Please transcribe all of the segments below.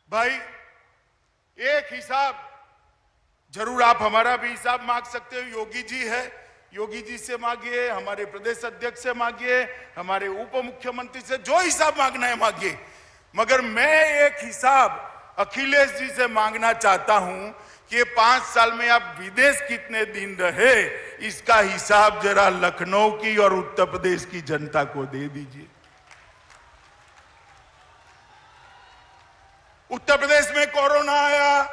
भाई एक हिसाब जरूर आप हमारा भी हिसाब मांग सकते हो। योगी जी है, योगी जी से मांगिए, हमारे प्रदेश अध्यक्ष से मांगिए, हमारे उप मुख्यमंत्री से, जो हिसाब मांगना है मांगिए। मगर मैं एक हिसाब अखिलेश जी से मांगना चाहता हूं कि 5 साल में आप विदेश कितने दिन रहे, इसका हिसाब जरा लखनऊ की और उत्तर प्रदेश की जनता को दे दीजिए। उत्तर प्रदेश में कोरोना आया,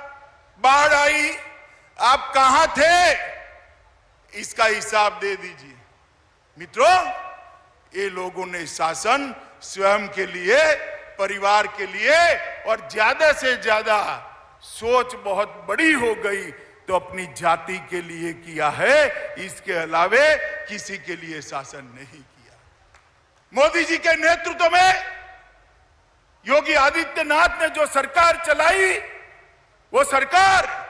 बाढ़ आई, आप कहां थे, इसका हिसाब दे दीजिए। मित्रों, ये लोगों ने शासन स्वयं के लिए, परिवार के लिए और ज्यादा से ज्यादा सोच बहुत बड़ी हो गई तो अपनी जाति के लिए किया है, इसके अलावे किसी के लिए शासन नहीं किया। मोदी जी के नेतृत्व में योगी आदित्यनाथ ने जो सरकार चलाई, वो सरकार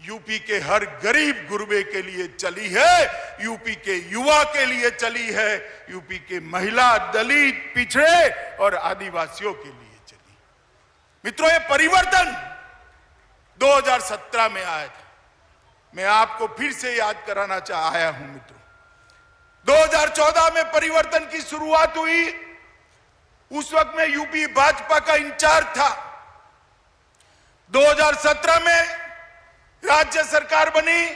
यूपी के हर गरीब गुरबे के लिए चली है, यूपी के युवा के लिए चली है, यूपी के महिला, दलित, पिछड़े और आदिवासियों के लिए चली। मित्रों, ये परिवर्तन 2017 में आया था। मैं आपको फिर से याद कराना आया हूं मित्रों। 2014 में परिवर्तन की शुरुआत हुई। उस वक्त में यूपी भाजपा का इंचार्ज था। 2017 में राज्य सरकार बनी,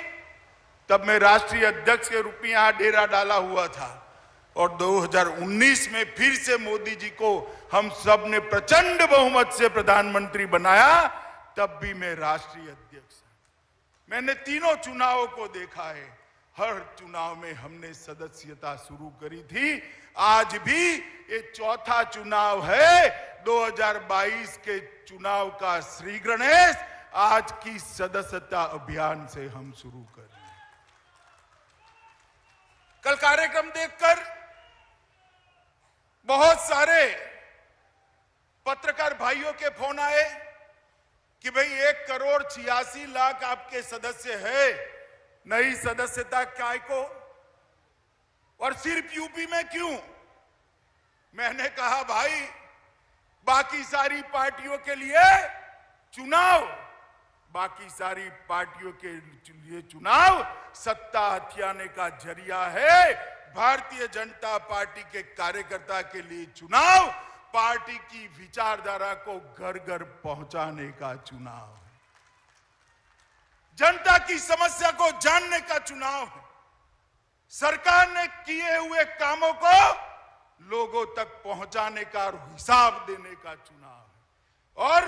तब मैं राष्ट्रीय अध्यक्ष के रूप में यहां डेरा डाला हुआ था। और 2019 में फिर से मोदी जी को हम सब ने प्रचंड बहुमत से प्रधानमंत्री बनाया, तब भी मैं राष्ट्रीय अध्यक्ष। मैंने तीनों चुनावों को देखा है। हर चुनाव में हमने सदस्यता शुरू करी थी। आज भी ये चौथा चुनाव है। 2022 के चुनाव का श्री गणेश आज की सदस्यता अभियान से हम शुरू कर रहे हैं। कल कार्यक्रम देखकर बहुत सारे पत्रकार भाइयों के फोन आए कि भाई 1,86,00,000 आपके सदस्य है, नई सदस्यता काय को, और सिर्फ यूपी में क्यों? मैंने कहा भाई, बाकी सारी पार्टियों के लिए चुनाव, बाकी सारी पार्टियों के लिए चुनाव सत्ता हथियाने का जरिया है। भारतीय जनता पार्टी के कार्यकर्ता के लिए चुनाव पार्टी की विचारधारा को घर घर पहुंचाने का चुनाव है, जनता की समस्या को जानने का चुनाव है, सरकार ने किए हुए कामों को लोगों तक पहुंचाने का और हिसाब देने का चुनाव है, और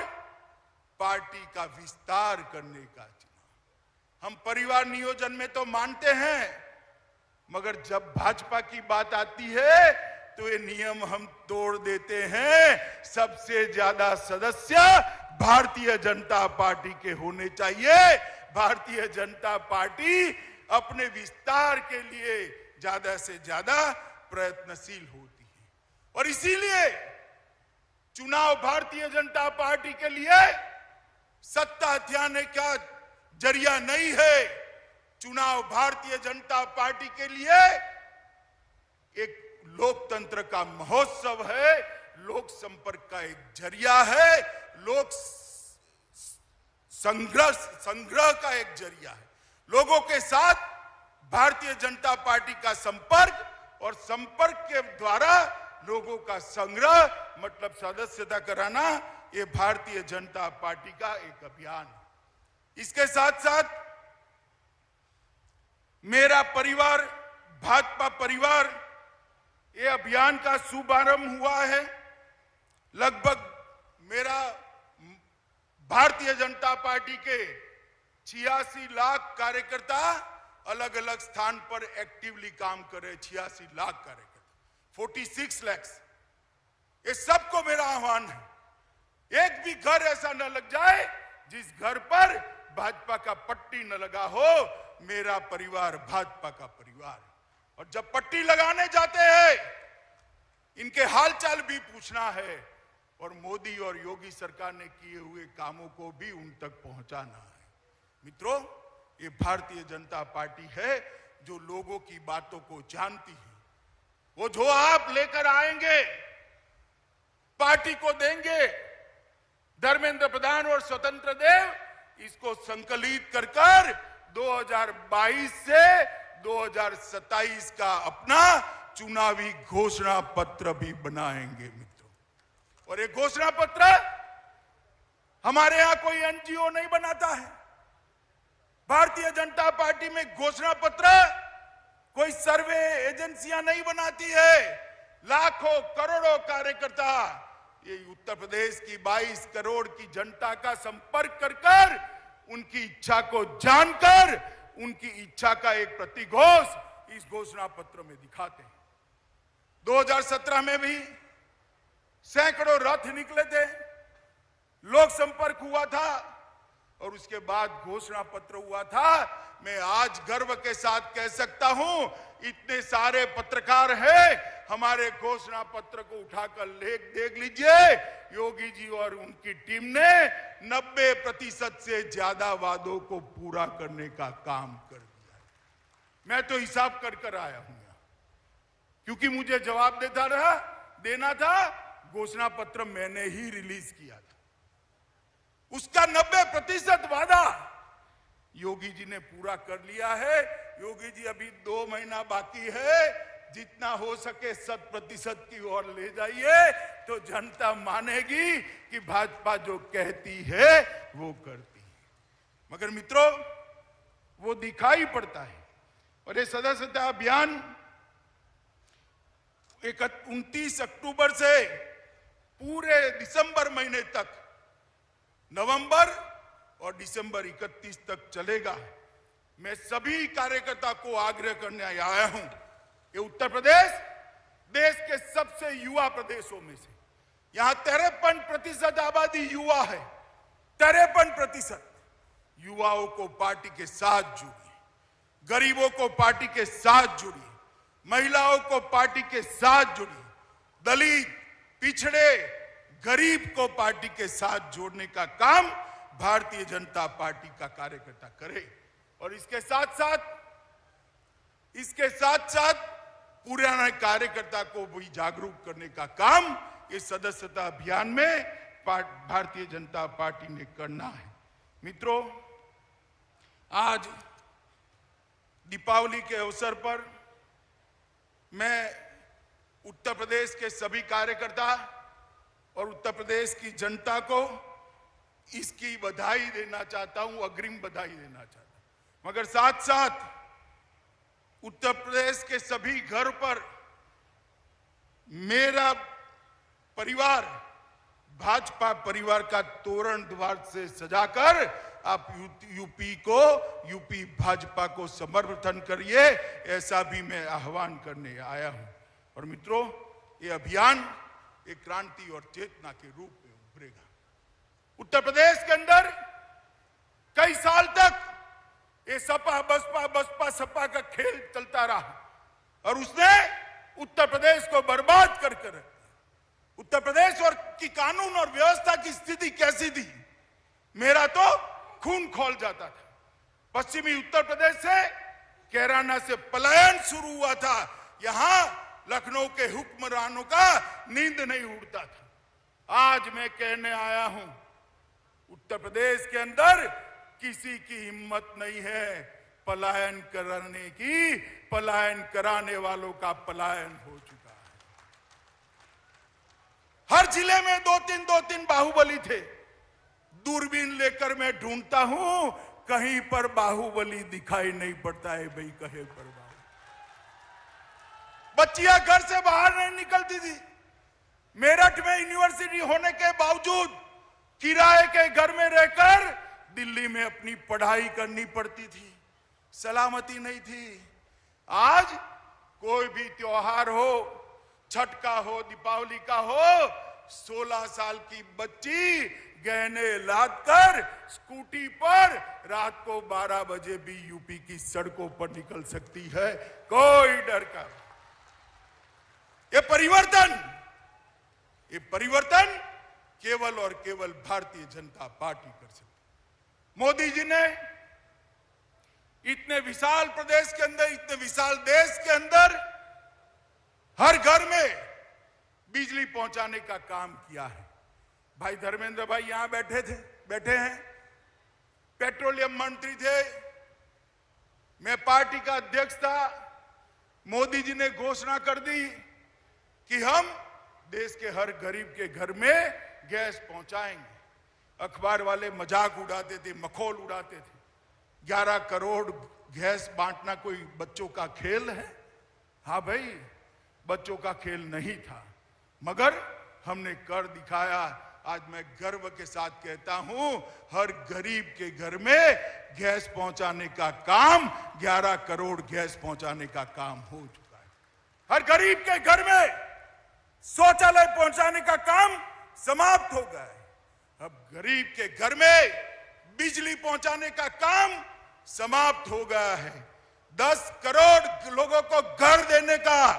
पार्टी का विस्तार करने का चुनाव। हम परिवार नियोजन में तो मानते हैं, मगर जब भाजपा की बात आती है तो ये नियम हम तोड़ देते हैं। सबसे ज्यादा सदस्य भारतीय जनता पार्टी के होने चाहिए। भारतीय जनता पार्टी अपने विस्तार के लिए ज्यादा से ज्यादा प्रयत्नशील होती है, और इसीलिए चुनाव भारतीय जनता पार्टी के लिए सत्ता हथियाने का जरिया नहीं है। चुनाव भारतीय जनता पार्टी के लिए एक लोकतंत्र का महोत्सव है, लोक संपर्क का एक जरिया है, लोक संग्रह का एक जरिया है। लोगों के साथ भारतीय जनता पार्टी का संपर्क, और संपर्क के द्वारा लोगों का संग्रह, मतलब सदस्यता कराना, ये भारतीय जनता पार्टी का एक अभियान है। इसके साथ साथ मेरा परिवार, भाजपा परिवार, ये अभियान का शुभारंभ हुआ है। लगभग मेरा भारतीय जनता पार्टी के 86 लाख कार्यकर्ता अलग अलग स्थान पर एक्टिवली काम कर रहे। 86 लाख कार्यकर्ता, 46 लाख। ये सबको मेरा आह्वान है, एक भी घर ऐसा न लग जाए जिस घर पर भाजपा का पट्टी न लगा हो। मेरा परिवार भाजपा का परिवार है, और जब पट्टी लगाने जाते हैं, इनके हालचाल भी पूछना है, और मोदी और योगी सरकार ने किए हुए कामों को भी उन तक पहुंचाना है। मित्रों, ये भारतीय जनता पार्टी है जो लोगों की बातों को जानती है। वो जो आप लेकर आएंगे, पार्टी को देंगे, धर्मेंद्र प्रधान और स्वतंत्र देव इसको संकलित कर कर 2022 से 2027 का अपना चुनावी घोषणा पत्र भी बनाएंगे मित्रों। और ये घोषणा पत्र हमारे यहां कोई एनजीओ नहीं बनाता है। भारतीय जनता पार्टी में घोषणा पत्र कोई सर्वे एजेंसियां नहीं बनाती है। लाखों करोड़ों कार्यकर्ता ये उत्तर प्रदेश की 22 करोड़ की जनता का संपर्क कर कर उनकी इच्छा को जानकर उनकी इच्छा का एक प्रतिघोष इस घोषणा पत्र में दिखाते हैं। 2017 में भी सैकड़ों रथ निकले थे, लोक संपर्क हुआ था और उसके बाद घोषणा पत्र हुआ था। मैं आज गर्व के साथ कह सकता हूं, इतने सारे पत्रकार हैं, हमारे घोषणा पत्र को उठाकर देख लीजिए। योगी जी और उनकी टीम ने 90% से ज्यादा वादों को पूरा करने का काम कर दिया। मैं तो हिसाब कर कर आया हूं यहां, क्योंकि मुझे जवाब देना था। घोषणा पत्र मैंने ही रिलीज किया था, उसका 90% वादा योगी जी ने पूरा कर लिया है। योगी जी अभी 2 महीना बाकी है, जितना हो सके 100% की ओर ले जाइए तो जनता मानेगी कि भाजपा जो कहती है वो करती है। मगर मित्रों, वो दिखाई पड़ता है। और ये सदस्यता अभियान 29 अक्टूबर से पूरे दिसंबर महीने तक, नवंबर और दिसंबर 31 तक चलेगा। मैं सभी कार्यकर्ता को आग्रह करने आया हूं, ये उत्तर प्रदेश देश के सबसे युवा प्रदेशों में से, यहां 53% आबादी युवा है। 53% युवाओं को पार्टी के साथ जुड़िए, गरीबों को पार्टी के साथ जुड़िए, महिलाओं को पार्टी के साथ जुड़िए, दलित, पिछड़े, गरीब को पार्टी के साथ जोड़ने का काम भारतीय जनता पार्टी का कार्यकर्ता करे। और इसके साथ साथ पुराने कार्यकर्ता को भी जागरूक करने का काम इस सदस्यता अभियान में भारतीय जनता पार्टी ने करना है। मित्रों, आज दीपावली के अवसर पर मैं उत्तर प्रदेश के सभी कार्यकर्ता और उत्तर प्रदेश की जनता को इसकी बधाई देना चाहता हूं, अग्रिम बधाई देना चाहता हूं। मगर साथ साथ उत्तर प्रदेश के सभी घर पर मेरा परिवार, भाजपा परिवार का तोरण द्वार से सजाकर आप यूपी भाजपा को समर्थन करिए, ऐसा भी मैं आह्वान करने आया हूं। और मित्रों, ये अभियान एक क्रांति और चेतना के रूप में उभरेगा। उत्तर प्रदेश के अंदर कई साल तक ये सपा सपा का खेल चलता रहा और उसने उत्तर प्रदेश को बर्बाद कर रख दिया। उत्तर प्रदेश और की कानून और व्यवस्था की स्थिति कैसी थी, मेरा तो खून खौल जाता था। पश्चिमी उत्तर प्रदेश से कैराना से पलायन शुरू हुआ था। यहां लखनऊ के हुक्मरानों का नींद नहीं उड़ता था। आज मैं कहने आया हूं, उत्तर प्रदेश के अंदर किसी की हिम्मत नहीं है पलायन करने की। पलायन कराने वालों का पलायन हो चुका है। हर जिले में दो तीन बाहुबली थे। दूरबीन लेकर मैं ढूंढता हूं, कहीं पर बाहुबली दिखाई नहीं पड़ता है। भाई कहे पर बच्चियां घर से बाहर नहीं निकलती थी। मेरठ में यूनिवर्सिटी होने के बावजूद किराए के घर में रहकर दिल्ली में अपनी पढ़ाई करनी पड़ती थी। सलामती नहीं थी। आज कोई भी त्योहार हो, छठ का हो, दीपावली का हो, 16 साल की बच्ची गहने लादकर स्कूटी पर रात को 12 बजे भी यूपी की सड़कों पर निकल सकती है, कोई डर का। ये परिवर्तन केवल और केवल भारतीय जनता पार्टी कर सकती है। मोदी जी ने इतने विशाल प्रदेश के अंदर, इतने विशाल देश के अंदर हर घर में बिजली पहुंचाने का काम किया है। भाई धर्मेंद्र भाई यहां बैठे हैं, पेट्रोलियम मंत्री थे, मैं पार्टी का अध्यक्ष था। मोदी जी ने घोषणा कर दी कि हम देश के हर गरीब के घर में गैस पहुंचाएंगे। अखबार वाले मजाक उड़ाते थे, मखौल उड़ाते थे। 11 करोड़ गैस बांटना कोई बच्चों का खेल है? हाँ भाई, बच्चों का खेल नहीं था, मगर हमने कर दिखाया। आज मैं गर्व के साथ कहता हूं, हर गरीब के घर में गैस पहुंचाने का काम, 11 करोड़ गैस पहुंचाने का काम हो चुका है। हर गरीब के घर में शौचालय पहुंचाने का काम समाप्त हो गया है। अब गरीब के घर में बिजली पहुंचाने का काम समाप्त हो गया है। 10 करोड़ लोगों को घर देने का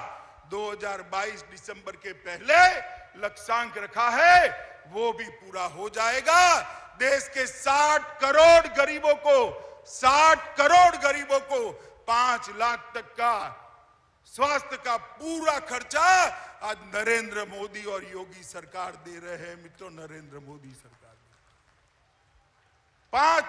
2022 दिसंबर के पहले लक्ष्यांक रखा है, वो भी पूरा हो जाएगा। देश के 60 करोड़ गरीबों को 5 लाख तक का स्वास्थ्य का पूरा खर्चा आज नरेंद्र मोदी और योगी सरकार दे रहे हैं। मित्रों, नरेंद्र मोदी सरकार 5